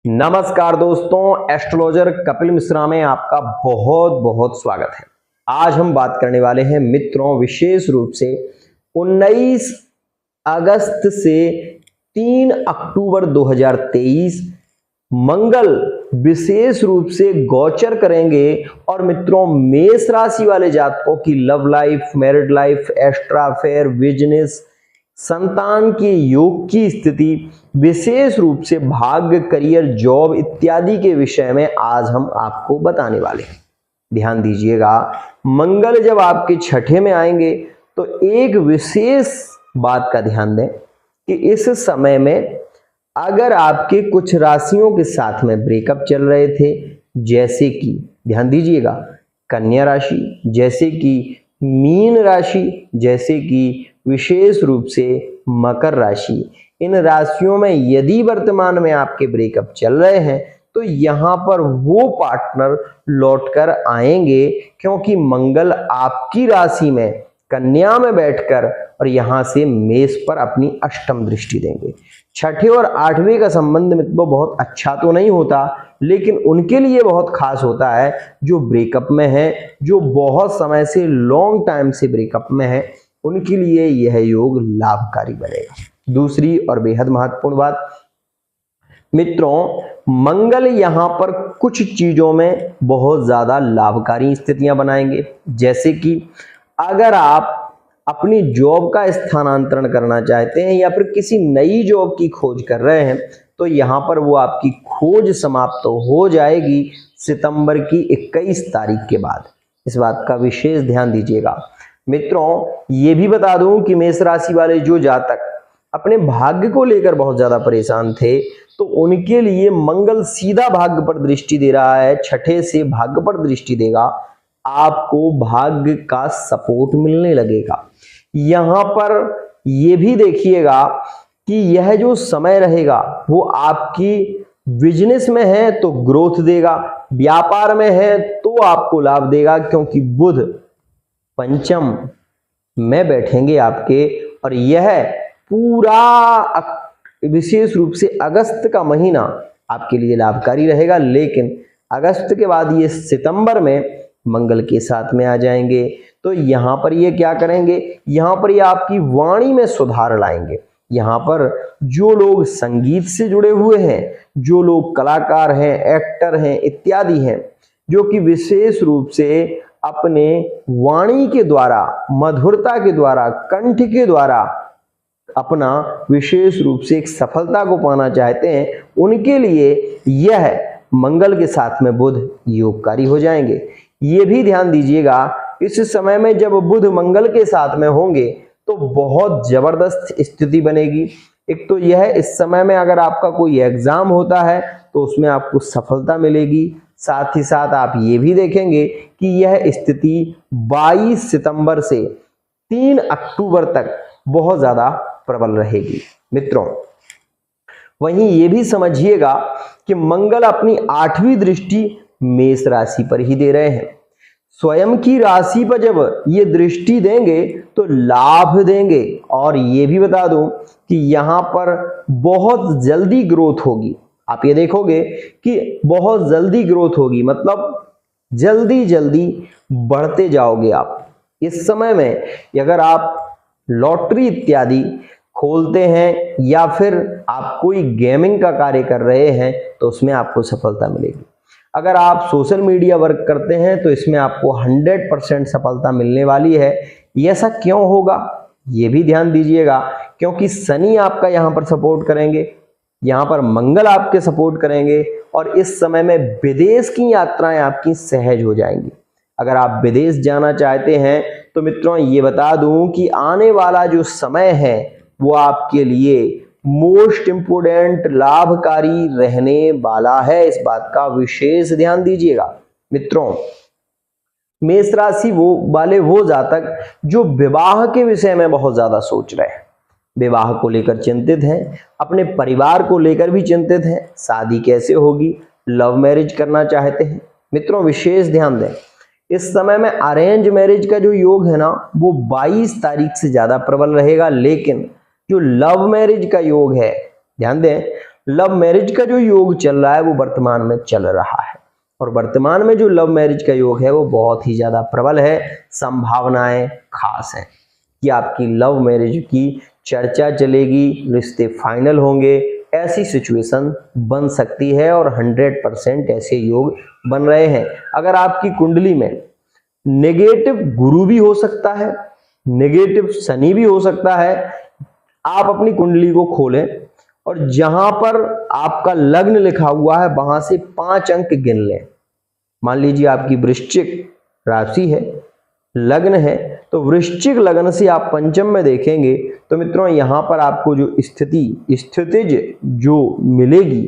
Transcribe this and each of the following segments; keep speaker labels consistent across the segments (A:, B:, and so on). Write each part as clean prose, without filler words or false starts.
A: नमस्कार दोस्तों, एस्ट्रोलॉजर कपिल मिश्रा में आपका बहुत बहुत स्वागत है। आज हम बात करने वाले हैं मित्रों विशेष रूप से 19 अगस्त से 3 अक्टूबर 2023 मंगल विशेष रूप से गोचर करेंगे और मित्रों मेष राशि वाले जातकों की love life, married life, extra affair, business, संतान के योग की स्थिति, विशेष रूप से भाग्य, करियर, जॉब इत्यादि के विषय में आज हम आपको बताने वाले हैं। ध्यान दीजिएगा, मंगल जब आपके छठे में आएंगे तो एक विशेष बात का ध्यान दें कि इस समय में अगर आपके कुछ राशियों के साथ में ब्रेकअप चल रहे थे, जैसे कि ध्यान दीजिएगा कन्या राशि, जैसे कि मीन राशि, जैसे कि विशेष रूप से मकर राशि, इन राशियों में यदि वर्तमान में आपके ब्रेकअप चल रहे हैं तो यहाँ पर वो पार्टनर लौटकर आएंगे, क्योंकि मंगल आपकी राशि में कन्या में बैठकर और यहाँ से मेष पर अपनी अष्टम दृष्टि देंगे। छठे और आठवें का संबंध मित्रों बहुत अच्छा तो नहीं होता, लेकिन उनके लिए बहुत खास होता है जो ब्रेकअप में है, जो बहुत समय से लॉन्ग टाइम से ब्रेकअप में है, उनके लिए यह योग लाभकारी बनेगा। दूसरी और बेहद महत्वपूर्ण बात मित्रों, मंगल यहाँ पर कुछ चीजों में बहुत ज्यादा लाभकारी स्थितियां बनाएंगे, जैसे कि अगर आप अपनी जॉब का स्थानांतरण करना चाहते हैं या फिर किसी नई जॉब की खोज कर रहे हैं तो यहाँ पर वो आपकी खोज समाप्त हो जाएगी सितंबर की 21 तारीख के बाद। इस बात का विशेष ध्यान दीजिएगा। मित्रों ये भी बता दूं कि मेष राशि वाले जो जातक अपने भाग्य को लेकर बहुत ज्यादा परेशान थे तो उनके लिए मंगल सीधा भाग्य पर दृष्टि दे रहा है, छठे से भाग्य पर दृष्टि देगा। आपको भाग्य का सपोर्ट मिलने लगेगा। यहां पर यह भी देखिएगा कि यह जो समय रहेगा वो आपकी बिजनेस में है तो ग्रोथ देगा, व्यापार में है तो आपको लाभ देगा, क्योंकि बुध पंचम में बैठेंगे आपके और यह पूरा विशेष रूप से अगस्त का महीना आपके लिए लाभकारी रहेगा। लेकिन अगस्त के बाद ये सितंबर में मंगल के साथ में आ जाएंगे तो यहाँ पर ये क्या करेंगे, यहाँ पर ये आपकी वाणी में सुधार लाएंगे। यहाँ पर जो लोग संगीत से जुड़े हुए हैं, जो लोग कलाकार हैं, एक्टर हैं इत्यादि हैं, जो कि विशेष रूप से अपने वाणी के द्वारा, मधुरता के द्वारा, कंठ के द्वारा अपना विशेष रूप से एक सफलता को पाना चाहते हैं, उनके लिए यह मंगल के साथ में बुध योगकारी हो जाएंगे। ये भी ध्यान दीजिएगा इस समय में जब बुध मंगल के साथ में होंगे तो बहुत जबरदस्त स्थिति बनेगी। एक तो यह इस समय में अगर आपका कोई एग्जाम होता है तो उसमें आपको सफलता मिलेगी, साथ ही साथ आप ये भी देखेंगे कि यह स्थिति 22 सितंबर से 3 अक्टूबर तक बहुत ज्यादा प्रबल रहेगी। मित्रों वहीं ये भी समझिएगा कि मंगल अपनी 8वीं दृष्टि मेष राशि पर ही दे रहे हैं। स्वयं की राशि पर जब ये दृष्टि देंगे तो लाभ देंगे, और ये भी बता दूं कि यहां पर बहुत जल्दी ग्रोथ होगी। आप ये देखोगे कि बहुत जल्दी ग्रोथ होगी, मतलब जल्दी जल्दी बढ़ते जाओगे आप। इस समय में अगर आप लॉटरी इत्यादि खोलते हैं या फिर आप कोई गेमिंग का कार्य कर रहे हैं तो उसमें आपको सफलता मिलेगी। अगर आप सोशल मीडिया वर्क करते हैं तो इसमें आपको 100% सफलता मिलने वाली है। ऐसा क्यों होगा ये भी ध्यान दीजिएगा, क्योंकि शनि आपका यहाँ पर सपोर्ट करेंगे, यहाँ पर मंगल आपके सपोर्ट करेंगे और इस समय में विदेश की यात्राएं आपकी सहज हो जाएंगी। अगर आप विदेश जाना चाहते हैं तो मित्रों ये बता दूं कि आने वाला जो समय है वो आपके लिए मोस्ट इंपोर्टेंट लाभकारी रहने वाला है। इस बात का विशेष ध्यान दीजिएगा। मित्रों मेष राशि वो जातक जो विवाह के विषय में बहुत ज्यादा सोच रहे हैं, विवाह को लेकर चिंतित हैं, अपने परिवार को लेकर भी चिंतित हैं, शादी कैसे होगी, लव मैरिज करना चाहते हैं, मित्रों विशेष ध्यान दें। इस समय में अरेंज मैरिज का जो योग है ना वो 22 तारीख से ज्यादा प्रबल रहेगा, लेकिन जो लव मैरिज का योग है ध्यान दें, लव मैरिज का जो योग चल रहा है वो वर्तमान में चल रहा है, और वर्तमान में जो लव मैरिज का योग है वो बहुत ही ज्यादा प्रबल है। संभावनाएं खास हैं कि आपकी लव मैरिज की चर्चा चलेगी, रिश्ते फाइनल होंगे, ऐसी सिचुएशन बन सकती है और 100% ऐसे योग बन रहे हैं। अगर आपकी कुंडली में नेगेटिव गुरु भी हो सकता है, नेगेटिव शनि भी हो सकता है, आप अपनी कुंडली को खोलें और जहां पर आपका लग्न लिखा हुआ है वहां से 5 अंक गिन लें। मान लीजिए आपकी वृश्चिक राशि है, लग्न है, तो वृश्चिक लग्न से आप पंचम में देखेंगे तो मित्रों यहां पर आपको जो स्थितिज जो मिलेगी,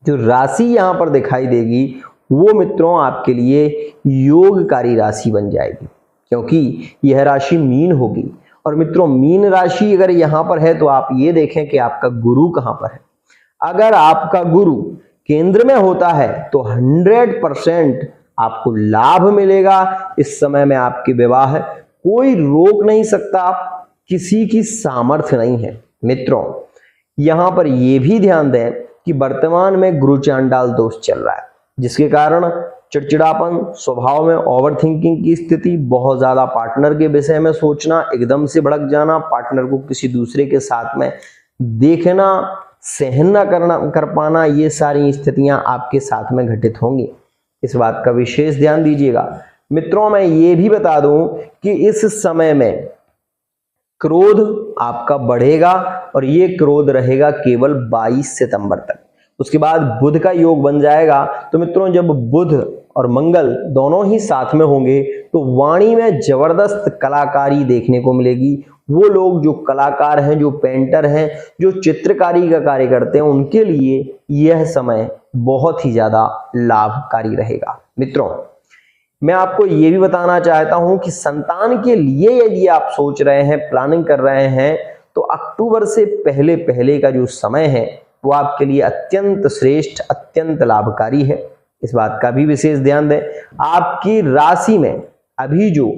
A: जो राशि यहां पर दिखाई देगी वो मित्रों आपके लिए योगकारी राशि बन जाएगी, क्योंकि यह राशि मीन होगी। और मित्रों मीन राशि अगर यहां पर है तो आप ये देखें कि आपका गुरु कहां पर है। अगर आपका गुरु केंद्र में होता है तो 100% आपको लाभ मिलेगा। इस समय में आपके विवाह कोई रोक नहीं सकता, किसी की सामर्थ्य नहीं है। मित्रों यहां पर यह भी ध्यान दें कि वर्तमान में गुरु चांडाल दोष चल रहा है, जिसके कारण चिड़चिड़ापन, स्वभाव में ओवर थिंकिंग की स्थिति, बहुत ज्यादा पार्टनर के विषय में सोचना, एकदम से भड़क जाना, पार्टनर को किसी दूसरे के साथ में देखना, सहन न कर पाना, ये सारी स्थितियां आपके साथ में घटित होंगी। इस बात का विशेष ध्यान दीजिएगा। मित्रों मैं ये भी बता दूं कि इस समय में क्रोध आपका बढ़ेगा और ये क्रोध रहेगा केवल 22 सितंबर तक। उसके बाद बुध का योग बन जाएगा। तो मित्रों जब बुध और मंगल दोनों ही साथ में होंगे तो वाणी में जबरदस्त कलाकारी देखने को मिलेगी। वो लोग जो कलाकार हैं, जो पेंटर हैं, जो चित्रकारी का कार्य करते हैं, उनके लिए यह समय बहुत ही ज्यादा लाभकारी रहेगा। मित्रों मैं आपको ये भी बताना चाहता हूं कि संतान के लिए यदि आप सोच रहे हैं, प्लानिंग कर रहे हैं, तो अक्टूबर से पहले का जो समय है वो आपके लिए अत्यंत श्रेष्ठ, अत्यंत लाभकारी है। इस बात का भी विशेष ध्यान दें। आपकी राशि में अभी जो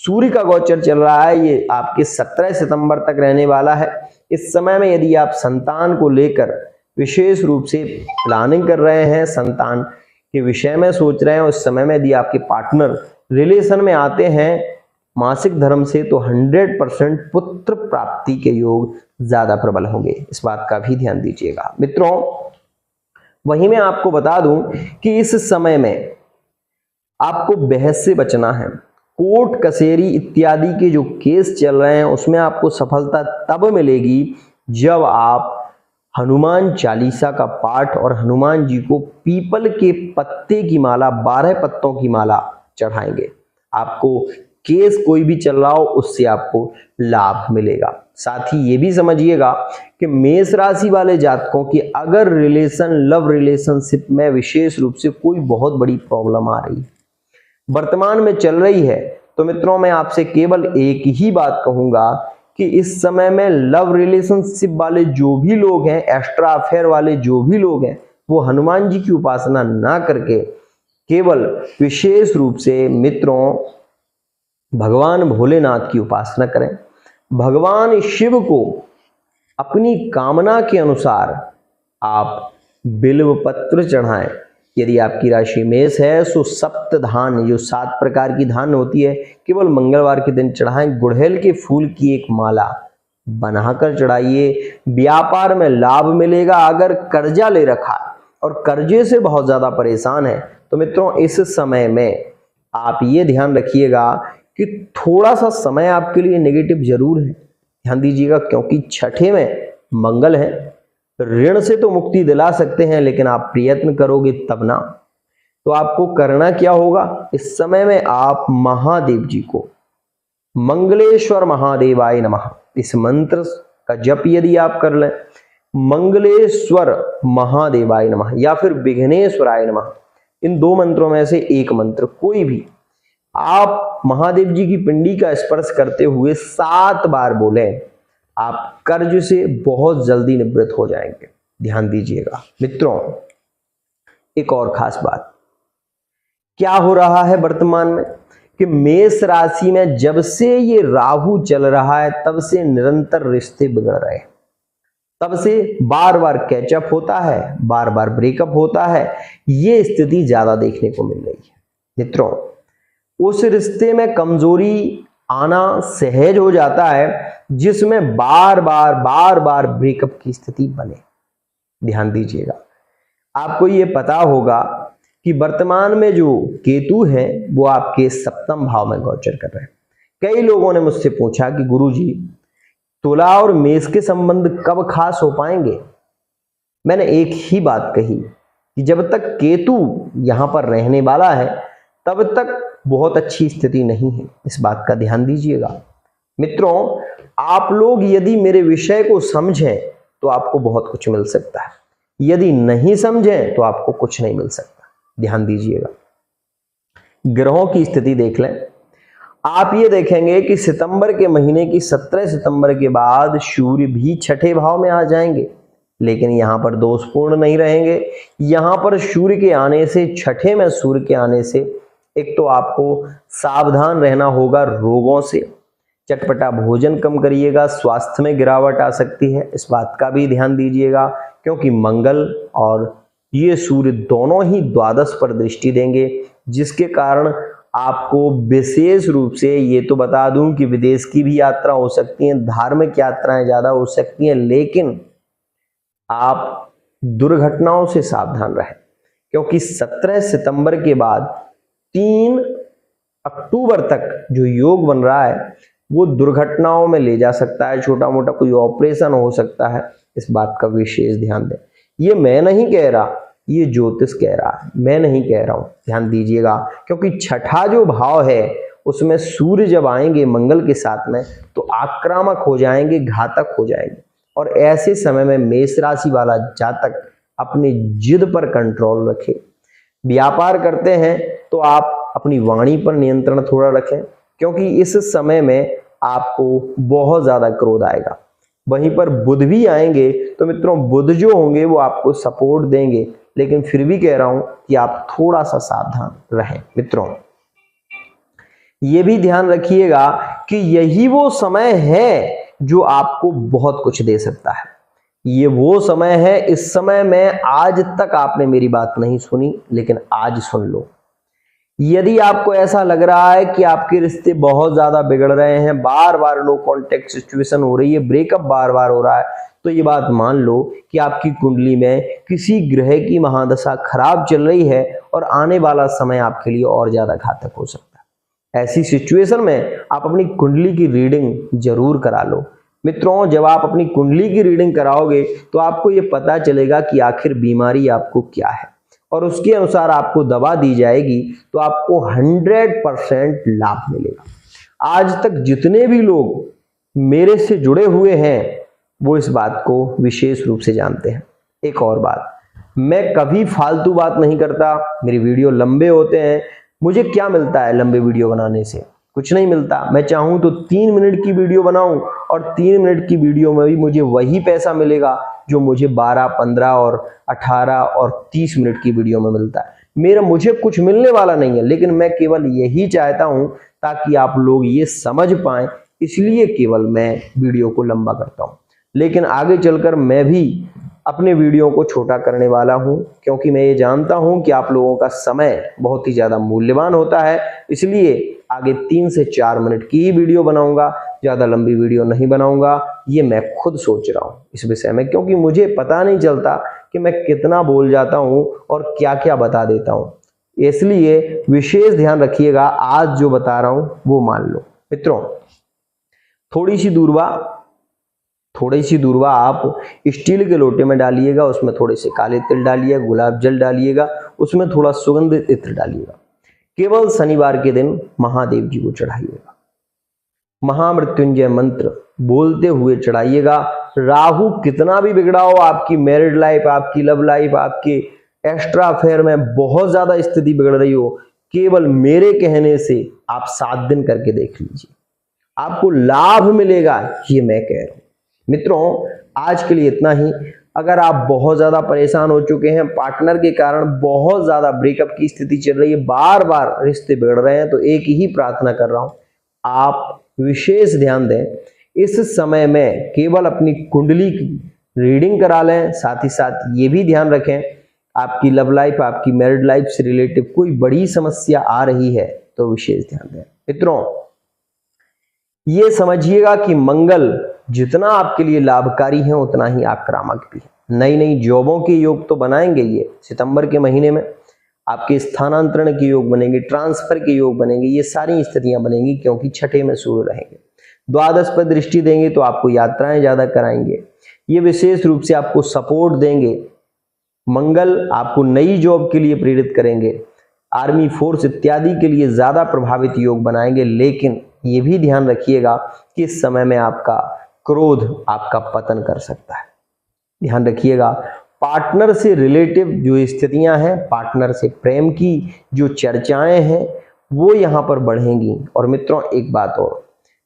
A: सूर्य का गोचर चल रहा है ये आपके 17 सितंबर तक रहने वाला है। इस समय में यदि आप संतान को लेकर विशेष रूप से प्लानिंग कर रहे हैं, संतान के विषय में सोच रहे हैं, उस समय में यदि आपके पार्टनर रिलेशन में आते हैं मासिक धर्म से, तो 100% पुत्र प्राप्ति के योग ज्यादा प्रबल होंगे। इस बात का भी ध्यान दीजिएगा। मित्रों वहीं मैं आपको बता दूं कि इस समय में आपको बहस से बचना है। कोर्ट कचहरी इत्यादि के जो केस चल रहे हैं उसमें आपको सफलता तब मिलेगी जब आप हनुमान चालीसा का पाठ और हनुमान जी को पीपल के पत्ते की माला, 12 पत्तों की माला चढ़ाएंगे। आपको केस कोई भी चल रहा हो उससे आपको लाभ मिलेगा। साथ ही ये भी समझिएगा कि मेष राशि वाले जातकों की अगर लव रिलेशनशिप में विशेष रूप से कोई बहुत बड़ी प्रॉब्लम आ रही है, वर्तमान में चल रही है, तो मित्रों मैं आपसे केवल एक ही बात कहूंगा कि इस समय में लव रिलेशनशिप वाले जो भी लोग हैं, एक्स्ट्रा अफेयर वाले जो भी लोग हैं, वो हनुमान जी की उपासना ना करके केवल विशेष रूप से मित्रों भगवान भोलेनाथ की उपासना करें। भगवान शिव को अपनी कामना के अनुसार आप बिल्व पत्र चढ़ाएं। यदि आपकी राशि मेष है तो सप्त धान, जो 7 प्रकार की धान होती है, केवल मंगलवार के दिन चढ़ाएं। गुड़हल के फूल की एक माला बनाकर चढ़ाइए। व्यापार में लाभ मिलेगा। अगर कर्जा ले रखा है और कर्जे से बहुत ज्यादा परेशान है तो मित्रों इस समय में आप ये ध्यान रखिएगा कि थोड़ा सा समय आपके लिए नेगेटिव जरूर है, ध्यान दीजिएगा, क्योंकि छठे में मंगल है। ऋण से तो मुक्ति दिला सकते हैं लेकिन आप प्रयत्न करोगे तब ना। तो आपको करना क्या होगा, इस समय में आप महादेव जी को मंगलेश्वर महादेवाय नमः इस मंत्र का जप यदि आप कर लें, मंगलेश्वर महादेवाय नमः या फिर विघ्नेश्वराय नमः, इन 2 मंत्रों में से एक मंत्र कोई भी आप महादेव जी की पिंडी का स्पर्श करते हुए 7 बार बोलें, आप कर्ज से बहुत जल्दी निवृत्त हो जाएंगे। ध्यान दीजिएगा। मित्रों एक और खास बात क्या हो रहा है वर्तमान में कि मेष राशि में जब से ये राहु चल रहा है तब से निरंतर रिश्ते बिगड़ रहे हैं, तब से बार बार कैचअप होता है, बार बार ब्रेकअप होता है, ये स्थिति ज्यादा देखने को मिल रही है। मित्रों, उस रिश्ते में कमजोरी आना सहज हो जाता है जिसमें बार बार ब्रेकअप की स्थिति बने। ध्यान दीजिएगा, आपको ये पता होगा कि वर्तमान में जो केतु है वो आपके सप्तम भाव में गोचर कर रहे हैं। कई लोगों ने मुझसे पूछा कि गुरुजी, तुला और मेष के संबंध कब खास हो पाएंगे? मैंने एक ही बात कही कि जब तक केतु यहां पर रहने वाला है तब तक बहुत अच्छी स्थिति नहीं है। इस बात का ध्यान दीजिएगा। मित्रों, आप लोग यदि मेरे विषय को समझें तो आपको बहुत कुछ मिल सकता है, यदि नहीं समझें तो आपको कुछ नहीं मिल सकता। ध्यान दीजिएगा, ग्रहों की स्थिति देख लें। आप ये देखेंगे कि सितंबर के महीने की 17 सितंबर के बाद सूर्य भी छठे भाव में आ जाएंगे, लेकिन यहां पर दोषपूर्ण नहीं रहेंगे। यहां पर सूर्य के आने से, छठे में सूर्य के आने से, एक तो आपको सावधान रहना होगा रोगों से, चटपटा भोजन कम करिएगा, स्वास्थ्य में गिरावट आ सकती है, इस बात का भी ध्यान दीजिएगा, क्योंकि मंगल और ये सूर्य दोनों ही द्वादश पर दृष्टि देंगे, जिसके कारण आपको विशेष रूप से ये तो बता दूं कि विदेश की भी यात्रा हो सकती है, धार्मिक यात्राएं ज्यादा हो सकती हैं, लेकिन आप दुर्घटनाओं से सावधान रहें, क्योंकि 17 सितंबर के बाद 3 अक्टूबर तक जो योग बन रहा है वो दुर्घटनाओं में ले जा सकता है। छोटा मोटा कोई ऑपरेशन हो सकता है, इस बात का विशेष ध्यान दें। ये मैं नहीं कह रहा, ये ज्योतिष कह रहा है, मैं नहीं कह रहा हूं। ध्यान दीजिएगा, क्योंकि छठा जो भाव है उसमें सूर्य जब आएंगे मंगल के साथ में तो आक्रामक हो जाएंगे, घातक हो जाएंगे, और ऐसे समय में मेष राशि वाला जातक अपनी जिद पर कंट्रोल रखे। व्यापार करते हैं तो आप अपनी वाणी पर नियंत्रण थोड़ा रखें, क्योंकि इस समय में आपको बहुत ज्यादा क्रोध आएगा। वहीं पर बुध भी आएंगे तो मित्रों, बुध जो होंगे वो आपको सपोर्ट देंगे, लेकिन फिर भी कह रहा हूं कि आप थोड़ा सा सावधान रहें। मित्रों, ये भी ध्यान रखिएगा कि यही वो समय है जो आपको बहुत कुछ दे सकता है। ये वो समय है, इस समय में आज तक आपने मेरी बात नहीं सुनी, लेकिन आज सुन लो। यदि आपको ऐसा लग रहा है कि आपके रिश्ते बहुत ज्यादा बिगड़ रहे हैं, बार बार नो कॉन्टेक्ट सिचुएशन हो रही है, ब्रेकअप बार बार हो रहा है, तो ये बात मान लो कि आपकी कुंडली में किसी ग्रह की महादशा खराब चल रही है और आने वाला समय आपके लिए और ज्यादा घातक हो सकता है। ऐसी सिचुएशन में आप अपनी कुंडली की रीडिंग जरूर करा लो। मित्रों, जब आप अपनी कुंडली की रीडिंग कराओगे तो आपको ये पता चलेगा कि आखिर बीमारी आपको क्या है, और उसके अनुसार आपको दवा दी जाएगी तो आपको 100% लाभ मिलेगा। आज तक जितने भी लोग मेरे से जुड़े हुए हैं वो इस बात को विशेष रूप से जानते हैं। एक और बात, मैं कभी फालतू बात नहीं करता, मेरे वीडियो लंबे होते हैं। मुझे क्या मिलता है लंबे वीडियो बनाने से? कुछ नहीं मिलता। मैं चाहूं तो 3 मिनट की वीडियो बनाऊं और 3 मिनट की वीडियो में भी मुझे वही पैसा मिलेगा जो मुझे 12, 15 और 18 और 30 मिनट की वीडियो में मिलता है। मुझे कुछ मिलने वाला नहीं है, लेकिन मैं केवल यही चाहता हूं ताकि आप लोग ये समझ पाएं, इसलिए केवल मैं वीडियो को लंबा करता हूं। लेकिन आगे चलकर मैं भी अपने वीडियो को छोटा करने वाला हूं, क्योंकि मैं ये जानता हूं कि आप लोगों का समय बहुत ही ज्यादा मूल्यवान होता है। इसलिए आगे 3 से 4 मिनट की ही वीडियो बनाऊंगा, ज्यादा लंबी वीडियो नहीं बनाऊंगा। ये मैं खुद सोच रहा हूं इस विषय में, क्योंकि मुझे पता नहीं चलता कि मैं कितना बोल जाता हूं और क्या क्या बता देता हूं। इसलिए विशेष ध्यान रखिएगा, आज जो बता रहा हूं वो मान लो। मित्रों, थोड़ी सी दूरवा आप स्टील के लोटे में डालिएगा, उसमें थोड़े से काले तिल डालिएगा, गुलाब जल डालिएगा, उसमें थोड़ा सुगंधित इत्र डालिएगा। केवल शनिवार के दिन महादेव जी को चढ़ाइएगा। महामृत्युंजय मंत्र बोलते हुए चढ़ाइएगा। राहु कितना भी बिगड़ा हो, आपकी मैरिड लाइफ, आपकी लव लाइफ, आपकी एक्स्ट्रा अफेयर में बहुत ज्यादा स्थिति बिगड़ रही हो, केवल मेरे कहने से आप 7 दिन करके देख लीजिए, आपको लाभ मिलेगा, ये मैं कह रहा हूं। मित्रों, आज के लिए इतना ही। अगर आप बहुत ज्यादा परेशान हो चुके हैं, पार्टनर के कारण बहुत ज्यादा ब्रेकअप की स्थिति चल रही है, बार बार रिश्ते बिगड़ रहे हैं, तो एक ही प्रार्थना कर रहा हूं, आप विशेष ध्यान दें। इस समय में केवल अपनी कुंडली की रीडिंग करा लें। साथ ही साथ ये भी ध्यान रखें, आपकी लव लाइफ, आपकी मैरिड लाइफ से रिलेटिव कोई बड़ी समस्या आ रही है तो विशेष ध्यान दें। मित्रों, ये समझिएगा कि मंगल जितना आपके लिए लाभकारी है उतना ही आक्रामक भी है। नई नई जॉबों के योग तो बनाएंगे ये सितंबर के महीने में, आपके स्थानांतरण के योग बनेंगे, ट्रांसफर के योग बनेंगे, ये सारी स्थितियां बनेंगी क्योंकि छठे में सूर्य रहेंगे। द्वादश पर दृष्टि देंगे तो आपको यात्राएं ज्यादा कराएंगे, ये विशेष रूप से आपको सपोर्ट देंगे। मंगल आपको नई जॉब के लिए प्रेरित करेंगे, आर्मी फोर्स इत्यादि के लिए ज्यादा प्रभावित योग बनाएंगे। लेकिन ये भी ध्यान रखिएगा कि इस समय में आपका क्रोध आपका पतन कर सकता है। ध्यान रखिएगा, पार्टनर से रिलेटिव जो स्थितियां हैं, पार्टनर से प्रेम की जो चर्चाएं हैं वो यहां पर बढ़ेंगी। और मित्रों एक बात और,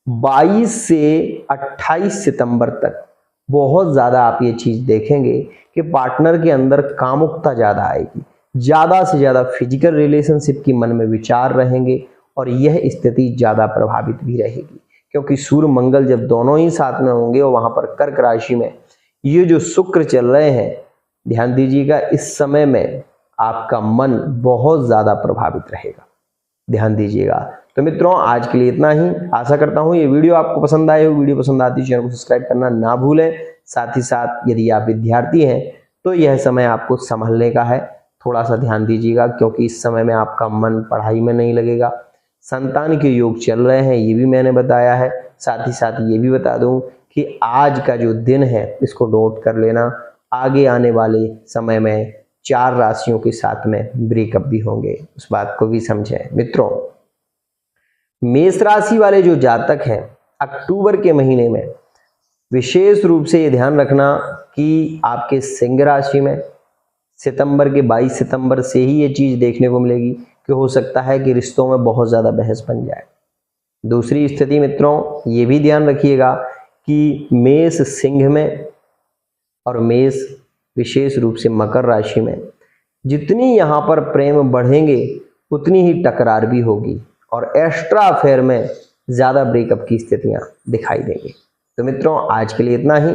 A: 22 से 28 सितंबर तक बहुत ज्यादा आप ये चीज देखेंगे कि पार्टनर के अंदर कामुकता ज्यादा आएगी, ज्यादा से ज्यादा फिजिकल रिलेशनशिप की मन में विचार रहेंगे और यह स्थिति ज्यादा प्रभावित भी रहेगी क्योंकि सूर्य मंगल जब दोनों ही साथ में होंगे और वहां पर कर्क राशि में ये जो शुक्र चल रहे हैं, ध्यान दीजिएगा इस समय में आपका मन बहुत ज्यादा प्रभावित रहेगा। ध्यान दीजिएगा। तो मित्रों आज के लिए इतना ही। आशा करता हूं ये वीडियो आपको पसंद आए हो। वीडियो पसंद आती है चैनल को सब्सक्राइब करना ना भूलें। साथ ही साथ यदि आप विद्यार्थी हैं तो यह समय आपको संभलने का है, थोड़ा सा ध्यान दीजिएगा क्योंकि इस समय में आपका मन पढ़ाई में नहीं लगेगा। संतान के योग चल रहे हैं ये भी मैंने बताया है। साथ ही साथ ये भी बता दूं कि आज का जो दिन है इसको नोट कर लेना, आगे आने वाले समय में 4 राशियों के साथ में ब्रेकअप भी होंगे, उस बात को भी समझें। मित्रों, मेष राशि वाले जो जातक हैं अक्टूबर के महीने में विशेष रूप से ये ध्यान रखना कि आपके सिंह राशि में सितंबर के 22 सितंबर से ही ये चीज देखने को मिलेगी कि हो सकता है कि रिश्तों में बहुत ज्यादा बहस बन जाए। दूसरी स्थिति मित्रों ये भी ध्यान रखिएगा कि मेष सिंह में और मेष विशेष रूप से मकर राशि में जितनी यहाँ पर प्रेम बढ़ेंगे उतनी ही टकरार भी होगी और एक्स्ट्रा अफेयर में ज्यादा ब्रेकअप की स्थितियां दिखाई देंगी। तो मित्रों आज के लिए इतना ही।